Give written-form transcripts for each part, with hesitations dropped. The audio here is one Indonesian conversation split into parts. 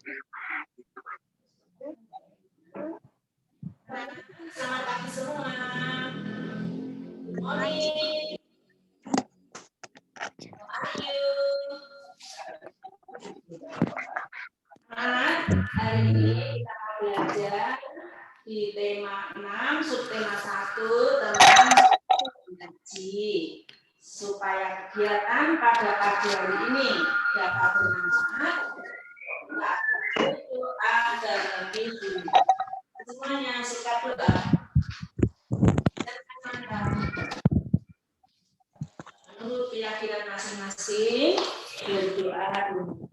Selamat pagi semua. Good morning. How are you? Hari ini kita akan belajar di tema 6, subtema 1 tentang energi. Supaya kegiatan pada pagi hari ini dapat bermanfaat, doa dan lebih dulu. Semuanya sikat doa. Menurut keyakinan masing-masing, berdoa dulu.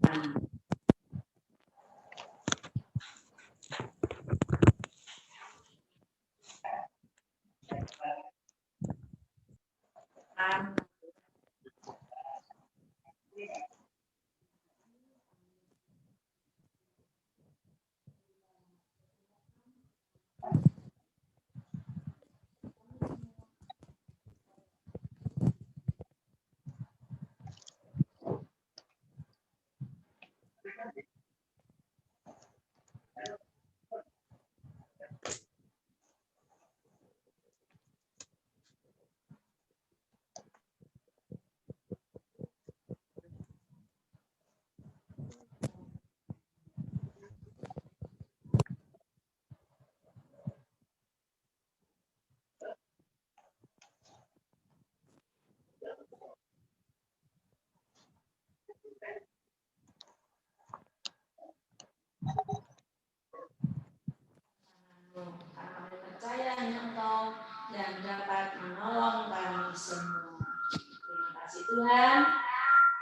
Kami percaya hanya Engkau yang dapat menolong kami semua. Terima kasih Tuhan.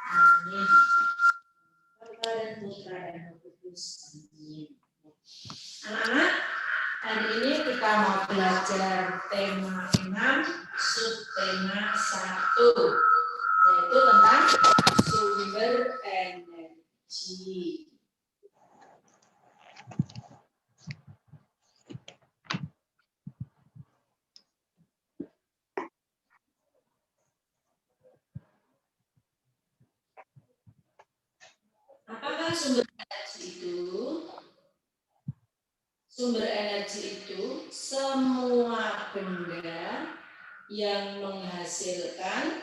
Amin. Bapa dan Putra dan Roh Kudus. Amin. Anak-anak, hari ini kita mau belajar tema 6, subtema 1, yaitu tentang sumber energi. Apakah sumber energi itu? Sumber energi itu semua benda yang menghasilkan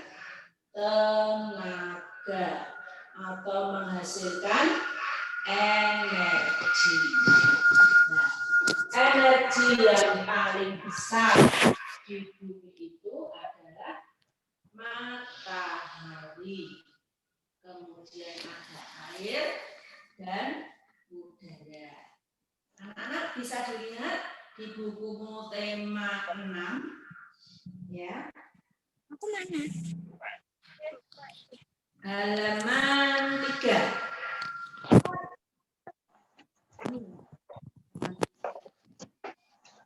tenaga atau menghasilkan energi. Nah, energi yang paling besar di bumi itu adalah matahari. Kemudian ada air dan udara. Anak-anak bisa dilihat di bukumu tema 6, ya. Aku mana? Halaman 3.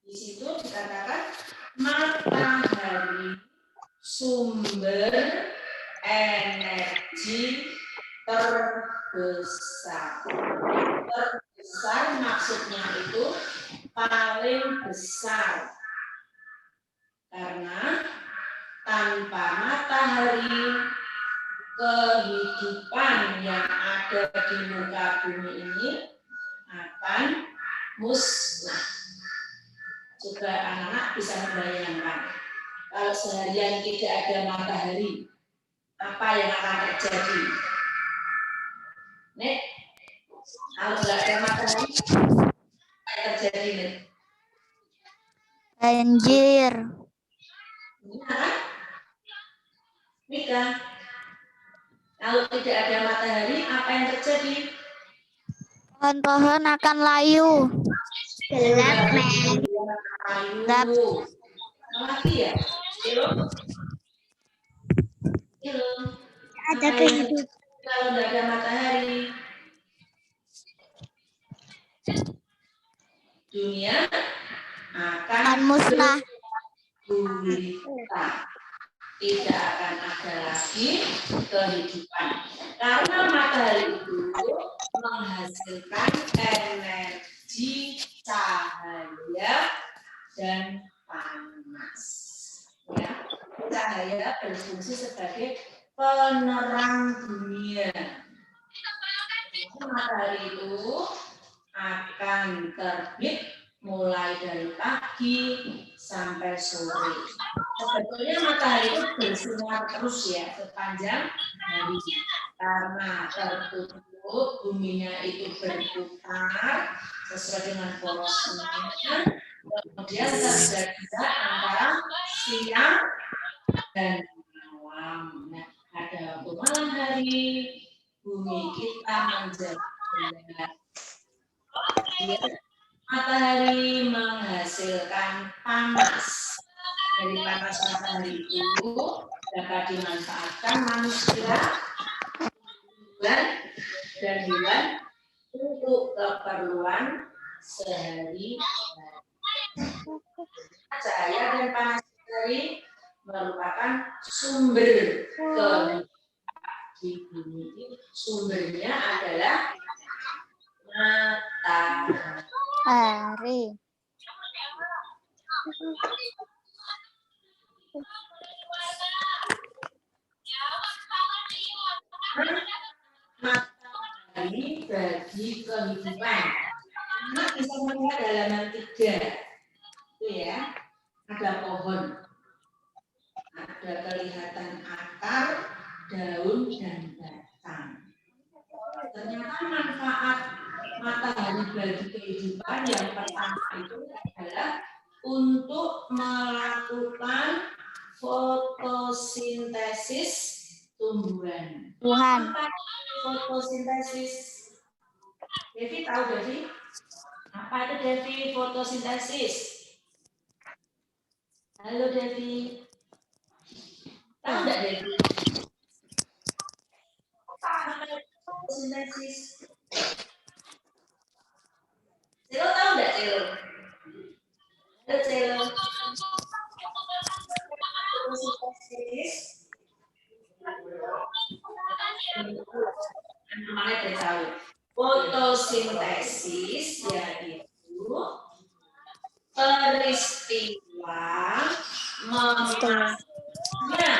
Di situ dikatakan matahari sumber energi terbesar. Terbesar maksudnya itu paling besar. Karena tanpa matahari, kehidupan yang ada di muka bumi ini akan musnah. Coba anak-anak bisa membayangkan, kalau seharian tidak ada matahari, apa yang akan terjadi? Nek, kalau tidak ada matahari, apa yang terjadi, Nek? Banjir. Nah, Mika, kalau tidak ada matahari, apa yang terjadi? Pohon-pohon akan layu. Gelap, Gelap. Lagi ya? Halo. Ada kehidupan. Kalau tidak ada matahari, dunia akan musnah. gulita. Tidak akan ada lagi kehidupan. Karena matahari itu menghasilkan energi cahaya dan panas. Ya, cahaya berfungsi sebagai penerang dunia. Matahari itu akan terbit mulai dari pagi sampai sore. Sebetulnya matahari itu bersinar terus ya sepanjang hari karena tertutup buminya itu berputar sesuai dengan porosnya. Kemudian terjadi antara siang dan malam. Nah, pada waktu malam hari bumi kita menjadi gelap. Matahari menghasilkan panas. Dari panas matahari itu dapat dimanfaatkan manusia dan hewan untuk keperluan sehari-hari. Cahaya dan panas matahari merupakan sumber kehidupan di bumi ini. Sumbernya adalah matahari. Matahari bagi kehidupan. Anak bisa melihat halaman 3. Itu ya, ada pohon. Ada kelihatan akar, daun, dan batang. Ternyata manfaat matahari bagi kehidupan yang pertama itu adalah untuk melakukan fotosintesis tumbuhan. Apa fotosintesis? Devi tahu Devi? Apa itu Devi fotosintesis? Halo Devi. Tahu nggak Devi? Apa itu fotosintesis? Celo tahu nggak Celo? Halo Celo. Fotosintesis. Namanya tahu. Fotosintesis yaitu peristiwa memasuknya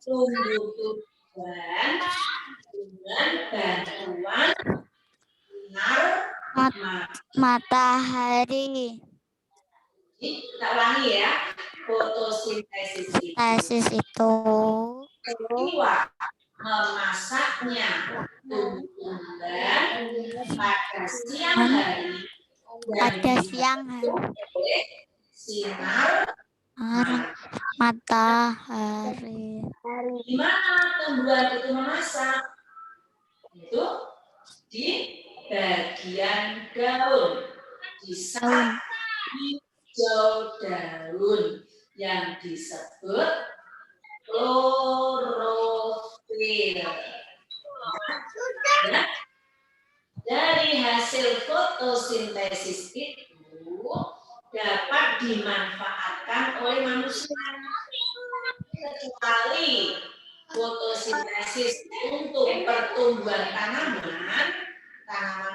tumbuh-tumbuhan dengan bantuan sinar matahari. Kita ulangi ya. Fotosintesis itu peristiwa memasaknya tumbuh-tumbuhan pada siang hari oleh sinar matahari. Di mana tumbuhan itu memasak? Itu di bagian daun, di saat hijau daun yang disebut klorofil. Ya. Dari hasil fotosintesis itu dapat dimanfaatkan oleh manusia. Kecuali fotosintesis untuk pertumbuhan tanaman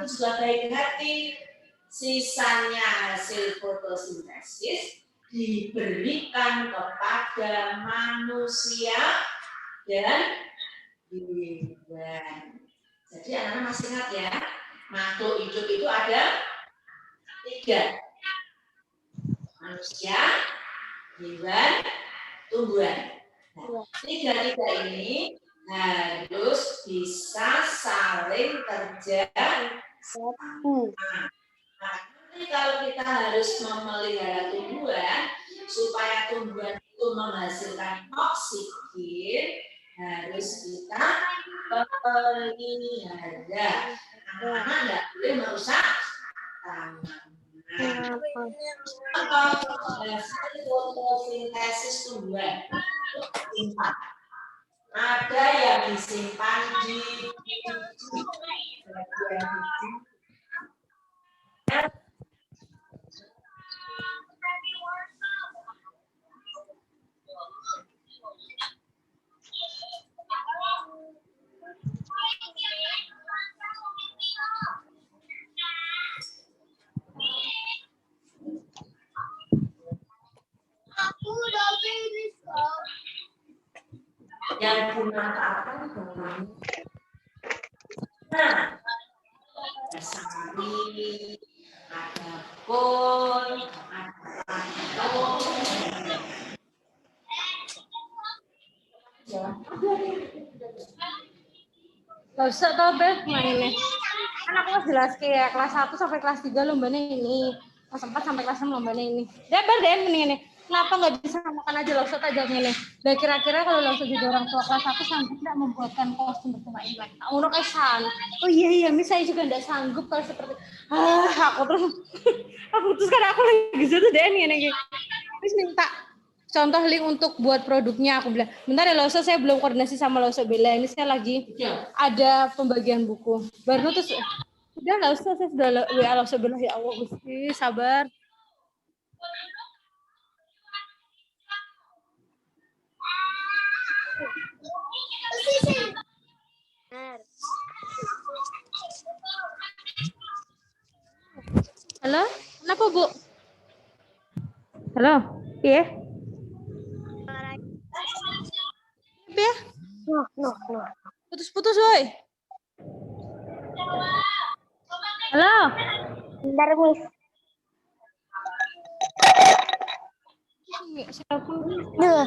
itu juga baik hati. Sisanya hasil fotosintesis diberikan kepada manusia dan hewan. Jadi anak-anak masih ingat ya, makhluk hidup itu ada 3. Manusia, hewan, tumbuhan. Nah, 3 ini harus bisa saling kerja sama. Nah, nanti kalau kita harus memelihara tumbuhan, supaya tumbuhan itu menghasilkan oksigen, harus kita pelihara. Anak-anak nggak boleh merusak tanaman. Hasil fotosintesis tumbuhan simpan. Ada yang disimpan di yang dimanfaatkan. Nah, ada sari, ada kol, ada pantun. Gak usah tau Beb mainnya. Kan aku harus jelas kayak kelas 1 sampai kelas 3 lombanya ini. Kelas 4 sampai kelas 6 lombanya ini. Deber deh mending ini. Kenapa nggak bisa makan aja Lausat aja ini? Dan kira-kira kalau Lausat jadi orang tua kelas 1 sanggup tidak membuatkan kostum bertema Imlek? Uno kesan. Oh iya, Miss saya juga tidak sanggup kalau seperti aku terus kan aku lagi gitu deh ini. Terus minta contoh link untuk buat produknya. Aku bilang, bentar ya Lausa, saya belum koordinasi sama Lausa Bella. Ini saya lagi ada pembagian buku. Baru terus, udah Lausa, saya sudah WA Lausa Bella. Ya Allah, Gusti, sabar. Halo, kenapa Bu? Halo, iya? Ya? Putus-putus, woi. Halo. Bentar, Miss. Duh.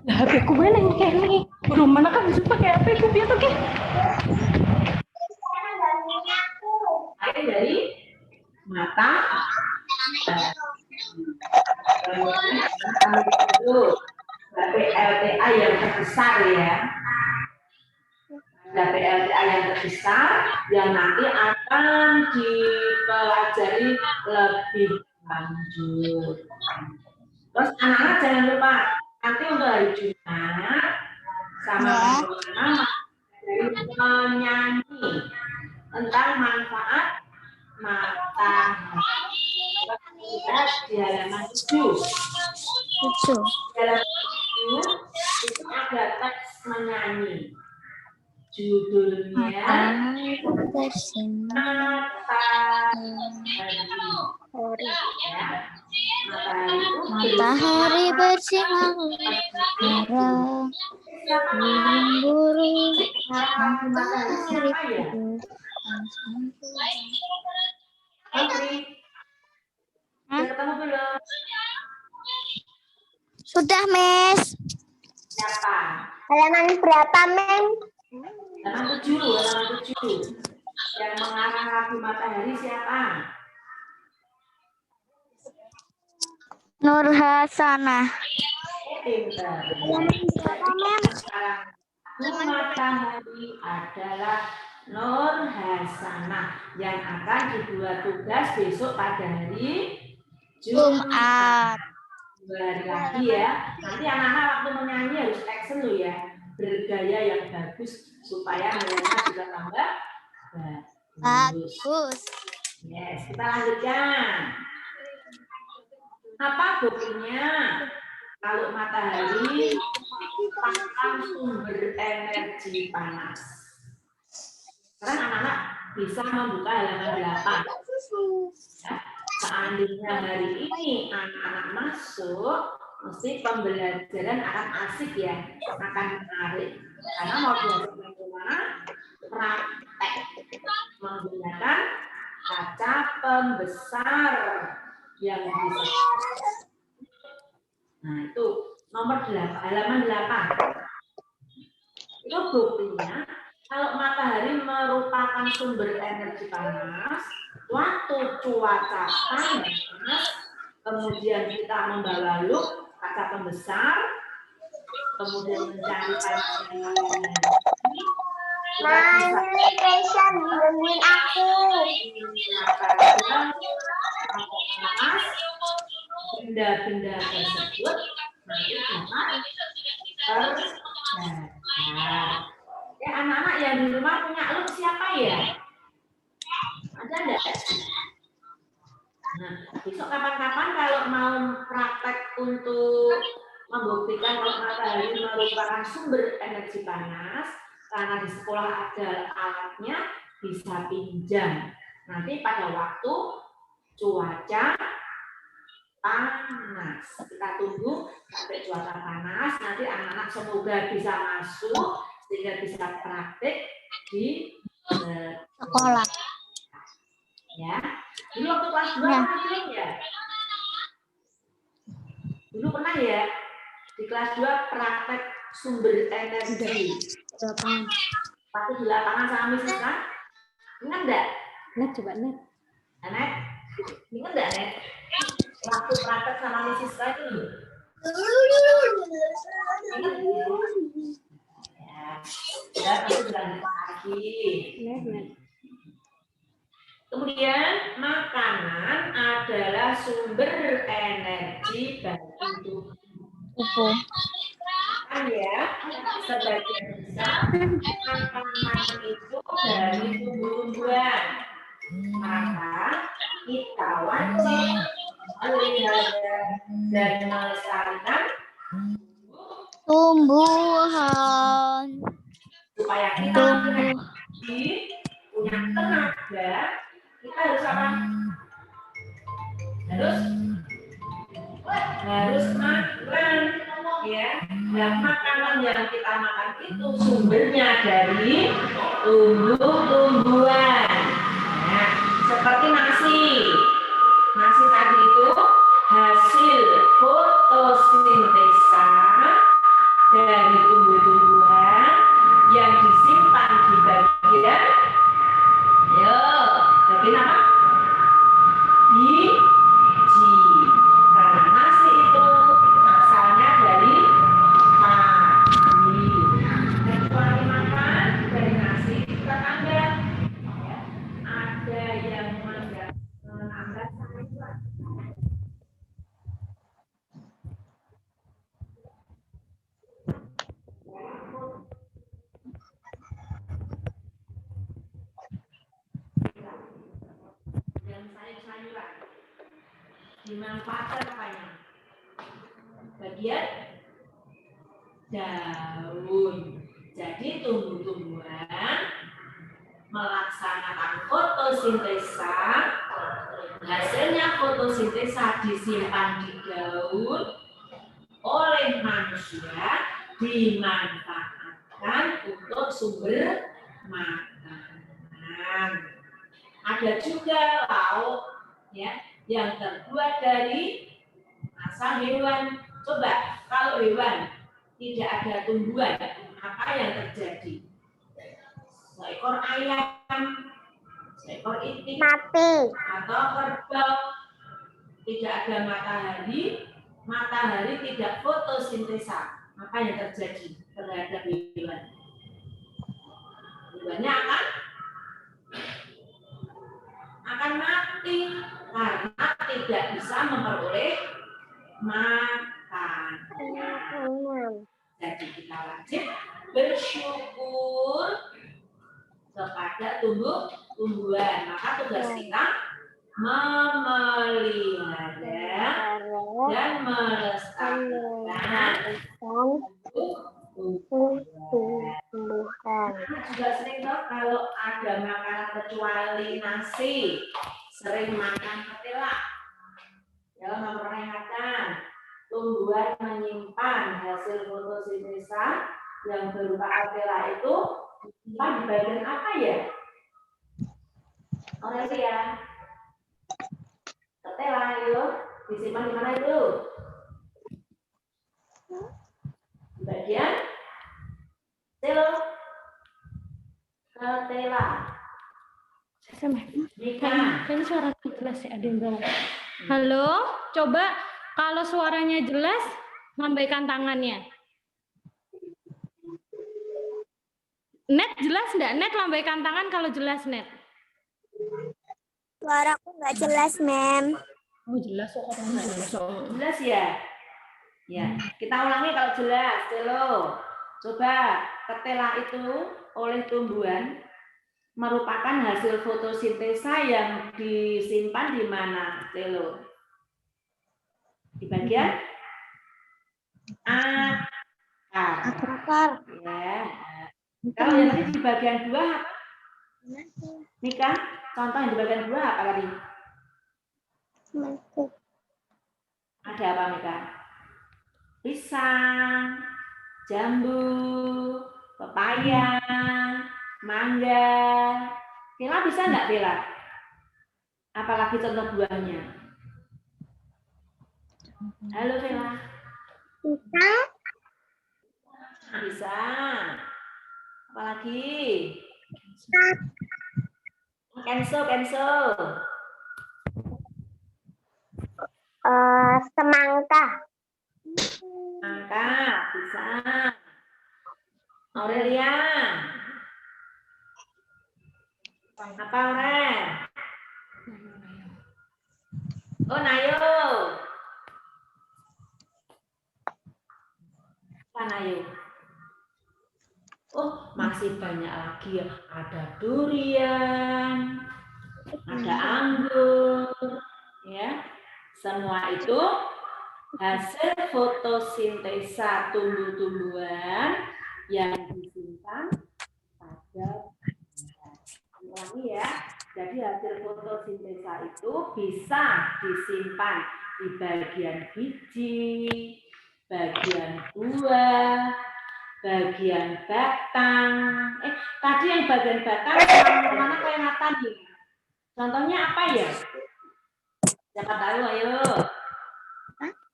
Nah, HP ku mana yang kayak ini? Belum mana kan bisa pakai HP ku biar tuh Mulai dari mata, itu berarti LTA yang terbesar ya. Ada PLTA yang terbesar yang nanti akan dipelajari lebih lanjut. Terus anak-anak jangan lupa nanti untuk hari Jumat sama menyanyi tentang manfaat matahari di halaman 7. Di halaman 7 itu ada teks menyanyi. Judulnya Matahari bersinar merah, burung-burung matahari ketemu belum? Sudah, Miss. Siapa? Halaman berapa, Mem? Halaman 7. Yang mengarang lagu matahari siapa? Nur Hasanah. Pintar. Lagu matahari adalah Nur Hasanah yang akan dibuat tugas besok pada hari Jumat. 2 hari lagi ya. Nanti anak-anak waktu menyanyi harus action dulu ya. Bergaya yang bagus supaya mereka juga tambah bagus. Yes, kita lanjutkan. Apa buktinya? Kalau matahari merupakan sumber energi panas. Sekarang anak-anak bisa membuka halaman 8. Ya, seandainya hari ini anak-anak masuk, mesti pembelajaran akan asik ya, akan menarik. Karena mau belajar bagaimana praktek menggunakan kaca pembesar yang bisa. Nah itu nomor 8, halaman 8. Itu buktinya kalau matahari merupakan sumber energi panas, waktu cuaca panas, kemudian kita membawa luk kaca pembesar, kemudian mencari panas yang Mana Keisha nungguin aku. Benda-benda tersebut nanti dapat terbaca. Ya anak-anak yang di rumah punya luk siapa ya? Ada enggak? Nah, besok kapan-kapan kalau mau praktek untuk membuktikan kalau matahari merupakan sumber energi panas, karena di sekolah ada alatnya, bisa pinjam. Nanti pada waktu cuaca panas, kita tunggu sampai cuaca panas. Nanti anak-anak semoga bisa masuk sehingga bisa praktek di Sekolah. ya. Dulu waktu kelas 2 Ya. pernah belum ya? Dulu pernah ya? Di kelas 2 praktek sumber energi. Waktu di lapangan sama Miss Siska? Ingat enggak? Net coba net. Net? Ingat enggak, Net? Waktu praktek sama Miss Siska itu. Ingat ya. Kita dilanjut lagi. Net. Kemudian makanan adalah sumber energi bagi tubuh. Kan ya, sebagian besar makanan itu dari tumbuh-tumbuhan. Maka kita wajib melihara dan melestarikan Tumbuhan. supaya kita punya tenaga. Kita harus apa? Harus makan, ya. Dan makanan yang kita makan itu sumbernya dari tumbuh-tumbuhan. Nah, seperti nasi. Nasi tadi itu hasil fotosintesa dari tumbuh-tumbuhan yang disimpan di bagian apa? Biji. Karena nasi itu asalnya dari padi. Kecuali makan dari nasi kita tambah. Ada yang menambah sayuran. Dan sayur-sayuran dimanfaatkan apanya? Bagian daun. Jadi tumbuh-tumbuhan melaksanakan fotosintesa, hasilnya fotosintesa disimpan di daun oleh manusia, dimanfaatkan untuk sumber makanan. Ada juga lauk ya yang terbuat dari massa hewan. Coba kalau hewan tidak ada tumbuhan, apa yang terjadi? Seekor ayam, seekor itik, Mati. atau kerbau, tidak ada matahari tidak fotosintesa, apa yang terjadi terhadap hewan? Hewannya akan mati karena tidak bisa memperoleh makan. Jadi kita wajib bersyukur kepada tumbuh-tumbuhan. Maka tugas kita memelihara dan melestarikan tumbuhan. Juga sering tahu kalau ada makanan kecuali nasi, sering makan ketela. Ya, nggak pernah ingatkan. Tumbuhan menyimpan hasil fotosintesa yang berupa ketela itu disimpan di bagian apa ya? Aurelia, ketela itu disimpan di mana itu? Di bagian ketela. Nika. Kayaknya suara jelas ya, ada yang bilang. Halo, coba kalau suaranya jelas, lambaikan tangannya. Net jelas enggak? Net lambaikan tangan kalau jelas, Net. Suaraku nggak jelas, Mem. Oh, jelas kok katanya jelas. Jelas ya? Ya, kita ulangi kalau jelas. Celo. Coba ketela itu oleh tumbuhan merupakan hasil fotosintesa yang disimpan di mana, Celo? Di bagian akar. Ya. Kalau yang tadi di bagian 2 apa? Nika, contoh yang di bagian 2 apa tadi? Ada apa, Nika? Pisang, jambu, pepaya, mangga. Vela bisa nggak, Vela? Apalagi contoh buahnya? Halo, Vela. Bisa. Bisa. Apalagi? Cancel. Semangka. Angka, bisa. Aurelia. Apa, Aurel? Oh, Nayo. Apa, Nayo? Oh, masih banyak lagi ya. Ada durian, ada anggur, ya. Semua itu hasil fotosintesa tumbuh-tumbuhan yang disimpan pada ulangi ya. Jadi hasil fotosintesa itu bisa disimpan di bagian biji, bagian buah, bagian batang. Tadi yang bagian batang mana kelihatan nih? Contohnya apa ya? Siapa tahu, ayo.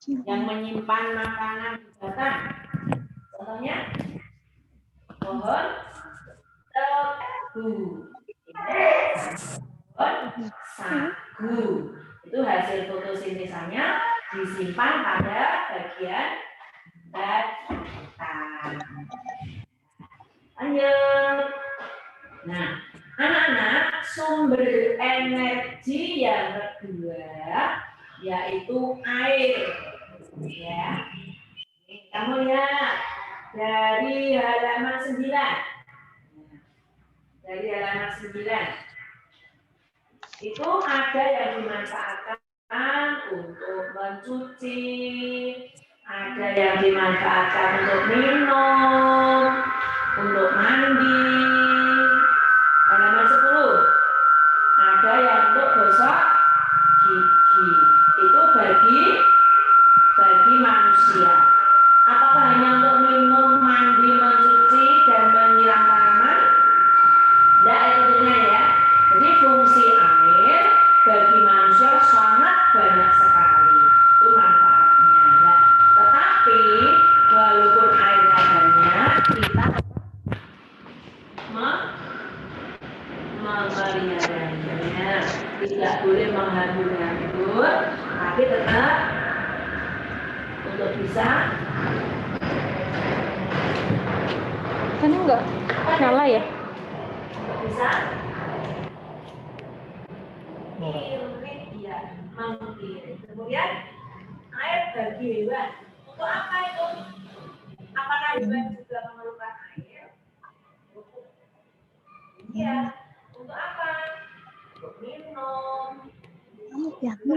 Yang menyimpan makanan di batang. Contohnya pohon tebu. Pohon sagu. Itu hasil fotosintesanya disimpan pada bagian batang. Lanjut. Nah, anak-anak, sumber energi yang kedua yaitu air. Ya. Kamu lihat dari halaman 9. Dari halaman 9. Itu ada yang dimanfaatkan untuk mencuci, ada yang dimanfaatkan untuk minum, untuk mandi. Halaman 10. Ada yang untuk gosok gigi. Itu bagi manusia. Apakah hanya untuk minum, mandi, mencuci, dan menyiram tanaman? Tidak, tentunya ya. Jadi fungsi air bagi manusia sangat banyak sekali. Itu manfaatnya. Nah, tetapi walaupun airnya banyak, kita memeliharanya. Tidak boleh menghambur-hambur, tapi tetap untuk bisa. Kan enggak nyala ya? Bisa mengirit, ya, mengirit. Kemudian air bagi hewan. Untuk apa itu? Apakah hewan juga memerlukan air? Iya. Untuk apa? Untuk minum.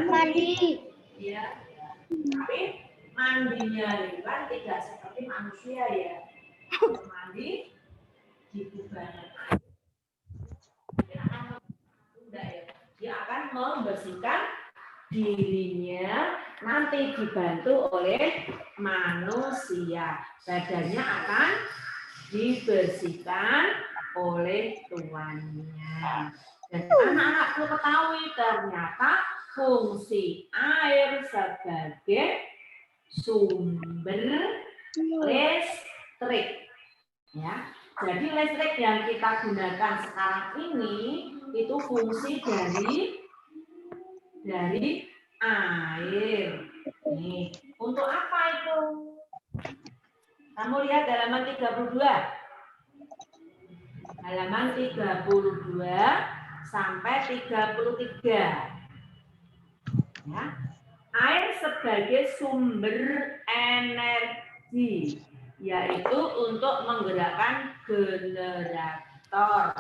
Mandi. Iya. Tapi mandinya hewan tidak seperti manusia ya. Mandi di kubangan air. Dia akan membersihkan dirinya, nanti dibantu oleh manusia. Badannya akan dibersihkan oleh tuannya. Dan anak-anak perlu ketahui ternyata fungsi air sebagai sumber listrik. Ya, jadi listrik yang kita gunakan sekarang ini itu fungsi dari air. Nih, untuk apa itu? Kamu lihat halaman 32. Halaman 32 sampai 33. Ya. Air sebagai sumber energi, yaitu untuk menggerakkan generator.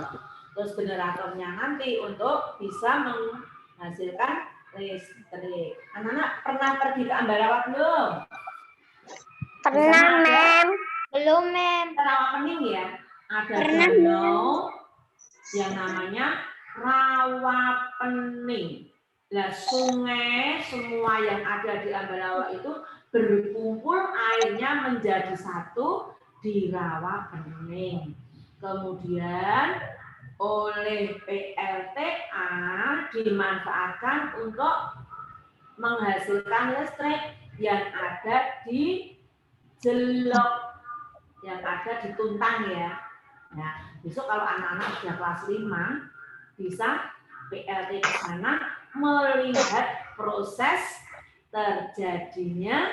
Terus generatornya nanti untuk bisa menghasilkan listrik. Anak-anak pernah pergi ke Ambarawa belum? Pernah, Mem. Belum, Mem. Rawapening ya. Ada Pernah, danau yang namanya Rawapening. Nah, sungai semua yang ada di Ambarawa itu berkumpul, airnya menjadi satu, di rawa bening. Kemudian oleh PLTA dimanfaatkan untuk menghasilkan listrik yang ada di jelok, yang ada di tuntang ya. Nah, besok kalau anak-anak sudah kelas 5 bisa PLT ke sana melihat proses terjadinya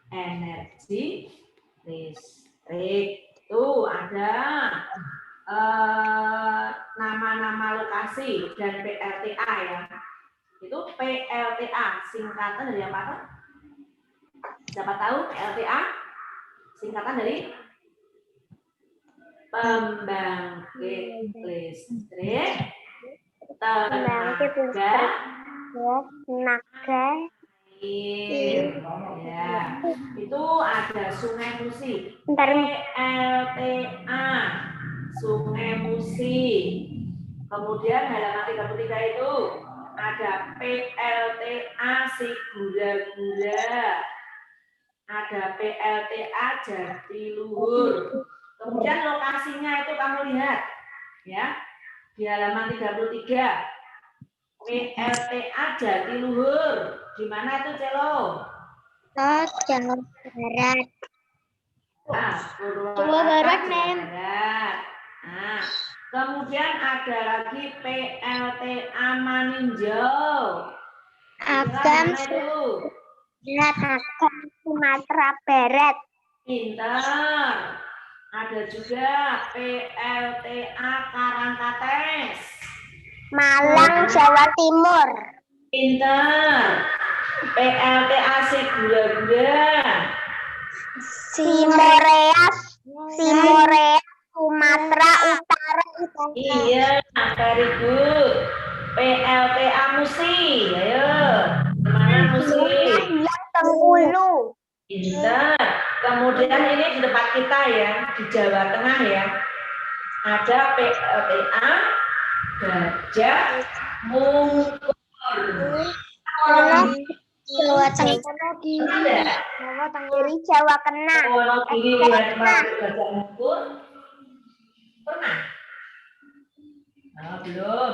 energi listrik. Tuh ada nama-nama lokasi dan PLTA ya. Itu PLTA singkatan dari apa? Siapa tahu PLTA singkatan dari pembangkit listrik tenaga air. Ya, itu ada Sungai Musi. PLTA Sungai Musi. Kemudian halaman 33 itu ada PLTA Sigura-gura. Ada PLTA Jatiluhur. Kemudian lokasinya itu kamu lihat ya. Di halaman 33. PLTA Jatiluhur. Di mana itu, Celo? Jawa Barat. Nah, Jawa Barat, Mem. Nah, kemudian ada lagi PLTA Maninjau. Agam Sumatera Barat. Pinter. Ada juga PLTA Karangkates. Malang, Jawa Timur. Pinter. PLTA Sigura-gura. Simorea, Sumatera Utara. Iya, very good. PLTA Musi. Ayo. Mana Musi? Yang Bengkulu. Pinter. Kemudian ini di depan kita ya, di Jawa Tengah ya. Ada PLTA Gajah Mungkur. Jawa Tengah. Dari Jawa Kena. Kalau gini lihat Gajah Mungkur. Pernah? Oh, belum.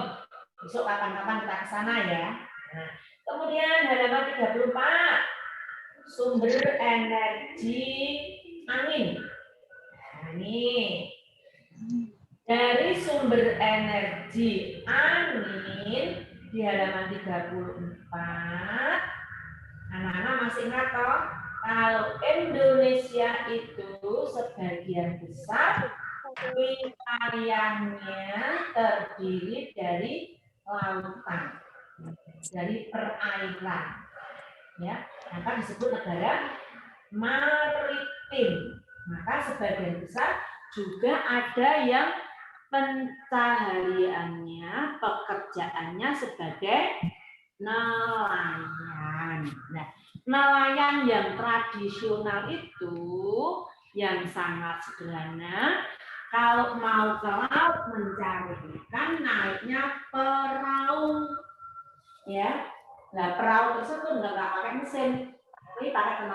Besok kapan-kapan kita ke sana ya. Nah, kemudian halaman 34. Sumber energi angin. Nah, ini. Dari sumber energi angin di halaman 34. Anak-anak masih ingat toh? Kalau Indonesia itu sebagian besar wilayahnya terdiri dari lautan, dari perairan, ya, maka disebut negara maritim. Maka sebagian besar juga ada yang pencahariannya, pekerjaannya sebagai nelayan. Nah, nelayan yang tradisional itu yang sangat sederhana. Kalau mau ke laut mencari ikan, naiknya perahu, ya. Nah, perahu tersebut nggak pakai mesin, ini pakai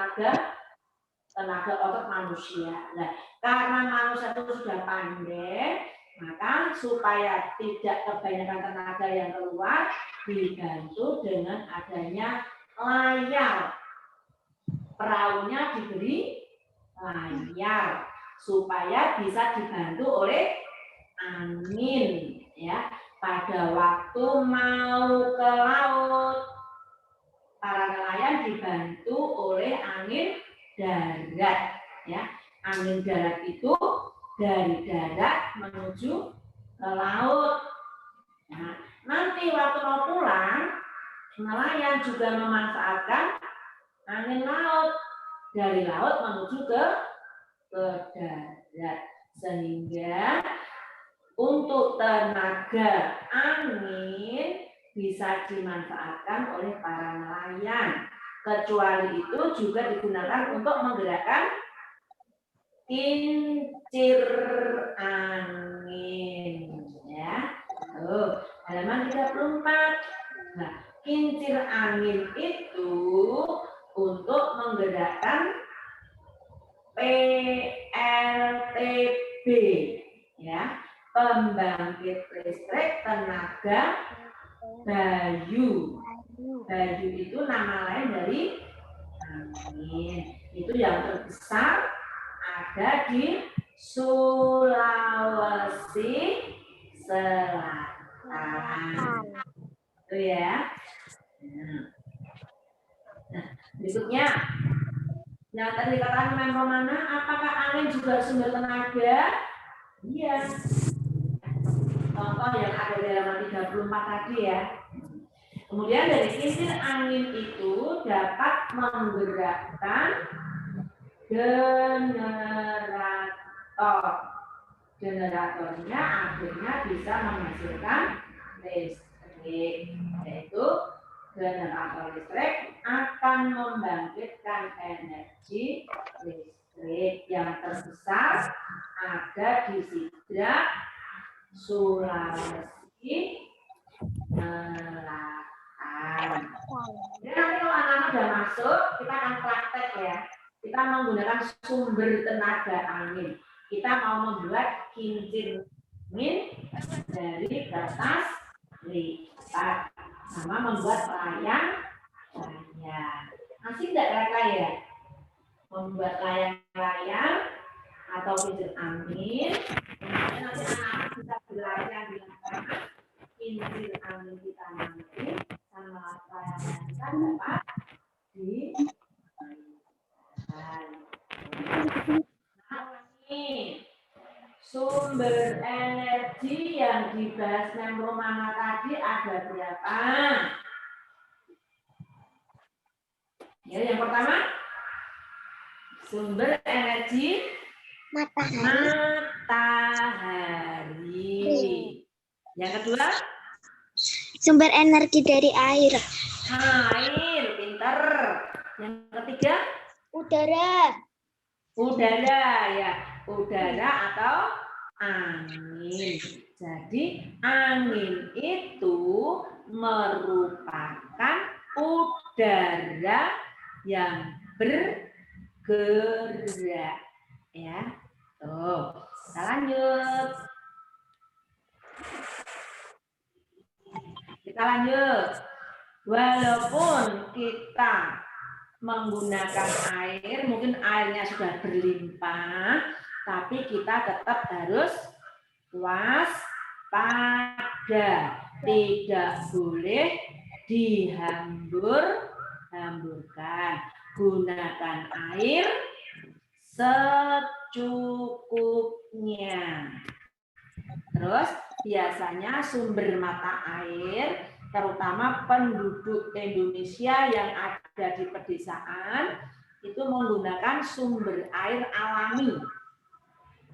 tenaga otot manusia. Nah, karena manusia itu sudah pandai, maka supaya tidak kebanyakan tenaga yang keluar, dibantu dengan adanya layar. Perahunya diberi layar supaya bisa dibantu oleh angin, ya. Pada waktu mau ke laut, para nelayan dibantu oleh angin darat, ya. Angin darat itu dari darat menuju ke laut. Nah, nanti waktu mau pulang, nelayan juga memanfaatkan angin laut dari laut menuju ke darat, sehingga untuk tenaga angin bisa dimanfaatkan oleh para nelayan. Kecuali itu juga digunakan untuk menggerakkan kincir angin, ya. Halaman 34. Nah, kincir angin itu untuk menggerakkan PLTA PTB, ya, pembangkit listrik tenaga Bayu. Bayu itu nama lain dari angin. Itu yang terbesar ada di Sulawesi Selatan. Itu ya. Nah, berikutnya yang tadi dikatakan Menko Romana, apakah angin juga sumber tenaga? Iya. Contoh yang ada di halaman 34 tadi ya. Kemudian dari kincir angin itu dapat menggerakkan generator. Generatornya akhirnya bisa menghasilkan listrik, yaitu generator listrik akan membangkitkan energi listrik yang terbesar ada di Sidrap, Sulawesi Selatan. Jadi nanti kalau anak-anak sudah masuk, kita akan praktek ya. Kita menggunakan sumber tenaga angin. Kita mau membuat kincir angin dari kertas lipat, sama membuat layang-layang. Asik nggak kira-kira ya? Membuat layang-layang atau kincir angin. Kemudian nanti anak-anak bisa belajar di lapangan kincir angin kita nanti sama layang-layang kita dapat di sumber energi yang dibahas Menko Romana tadi ada berapa? Ya, yang pertama sumber energi matahari. Yang kedua Sumber energi dari air. air, pinter. Yang ketiga Udara. udara ya, udara atau angin. Jadi angin itu merupakan udara yang bergerak ya. Tuh, kita lanjut. Kita lanjut. Walaupun kita menggunakan air, mungkin airnya sudah berlimpah, tapi kita tetap harus waspada. Tidak boleh dihambur-hamburkan. Gunakan air secukupnya. Terus biasanya sumber mata air, terutama penduduk Indonesia yang ada di pedesaan, itu menggunakan sumber air alami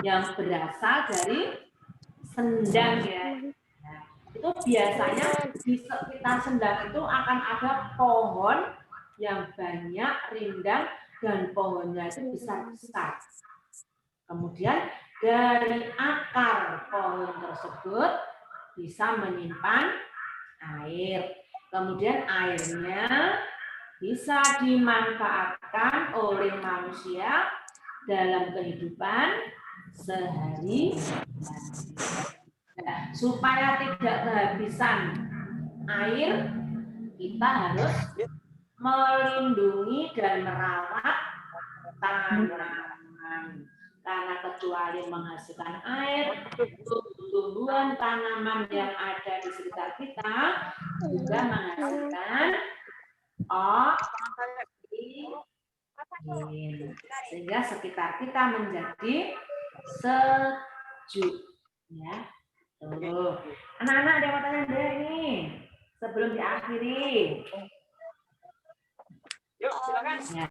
yang berasal dari sendang ya. Nah, itu biasanya di sekitar sendang itu akan ada pohon yang banyak rindang dan pohonnya itu besar-besar. Kemudian dari akar pohon tersebut bisa menyimpan air. Kemudian airnya bisa dimanfaatkan oleh manusia dalam kehidupan sehari-hari. Nah, supaya tidak kehabisan air, kita harus melindungi dan merawat tanaman. Karena kecuali menghasilkan air, tumbuhan tanaman yang ada di sekitar kita juga menghasilkan oksigen, sehingga sekitar kita menjadi sejuk. Ya, tuh. Anak-anak ada yang mau tanya ini sebelum diakhiri? Yuk, silakan. Ya.